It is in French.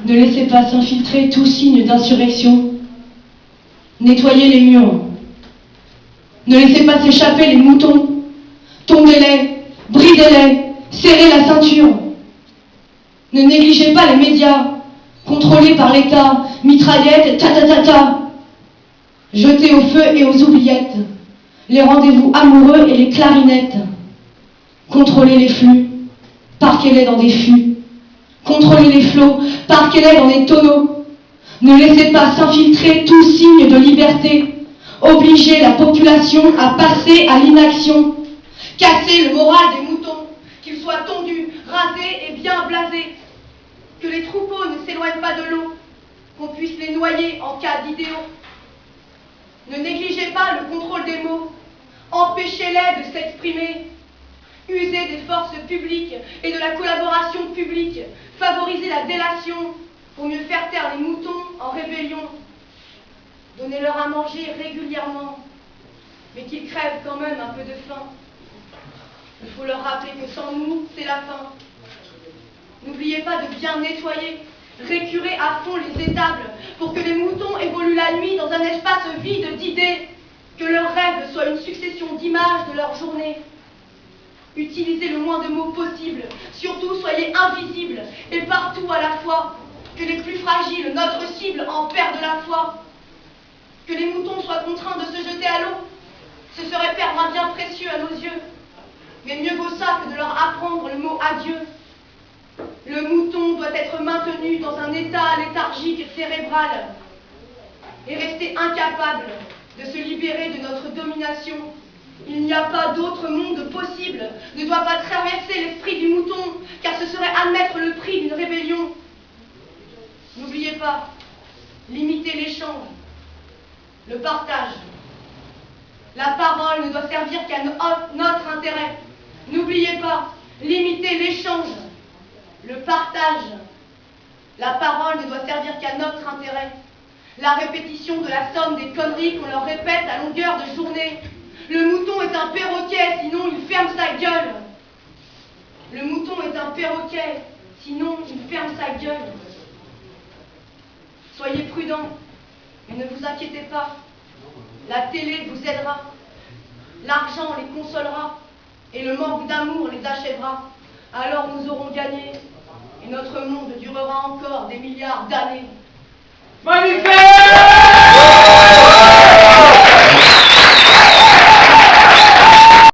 Ne laissez pas s'infiltrer tout signe d'insurrection. Nettoyez les murs. Ne laissez pas s'échapper les moutons. Tondez-les, bridez-les, serrez la ceinture. Ne négligez pas les médias, contrôlés par l'État, mitraillettes, ta. Jetez au feu et aux oubliettes les rendez-vous amoureux et les clarinettes. Contrôlez les flux, parquez-les dans des fûts. Contrôlez les flots, parquez-les dans des tonneaux. Ne laissez pas s'infiltrer tout signe de liberté. Obligez la population à passer à l'inaction. Cassez le moral des moutons, qu'ils soient tondus, rasés et bien blasés. Que les troupeaux ne s'éloignent pas de l'eau, qu'on puisse les noyer en cas d'idéaux. Ne négligez pas le contrôle des mots. Empêchez-les de s'exprimer. Usez des forces publiques et de la collaboration publique. Favorisez la délation pour mieux faire taire les moutons en rébellion. Donnez-leur à manger régulièrement, mais qu'ils crèvent quand même un peu de faim. Il faut leur rappeler que sans nous, c'est la fin. N'oubliez pas de bien nettoyer. Récurez à fond les étables pour que les moutons évoluent la nuit dans un espace vide d'idées, que leurs rêves soient une succession d'images de leur journée. Utilisez le moins de mots possible, surtout soyez invisibles et partout à la fois, que les plus fragiles, notre cible, en perdent la foi. Que les moutons soient contraints de se jeter à l'eau, ce serait perdre un bien précieux à nos yeux. Mais mieux vaut ça que de leur apprendre le mot adieu. Le mouton doit être maintenu dans un état léthargique cérébral et rester incapable de se libérer de notre domination. Il n'y a pas d'autre monde possible, ne doit pas traverser l'esprit du mouton, car ce serait admettre le prix d'une rébellion. N'oubliez pas, limitez l'échange, le partage. La parole ne doit servir qu'à notre intérêt. N'oubliez pas, limitez l'échange, le partage. La parole ne doit servir qu'à notre intérêt. La répétition de la somme des conneries qu'on leur répète à longueur de journée. Le mouton est un perroquet, sinon il ferme sa gueule. Le mouton est un perroquet, sinon il ferme sa gueule. Soyez prudents, mais ne vous inquiétez pas. La télé vous aidera. L'argent les consolera. Et le manque d'amour les achèvera. Alors nous aurons gagné. Et notre monde durera encore des milliards d'années. Manifeste!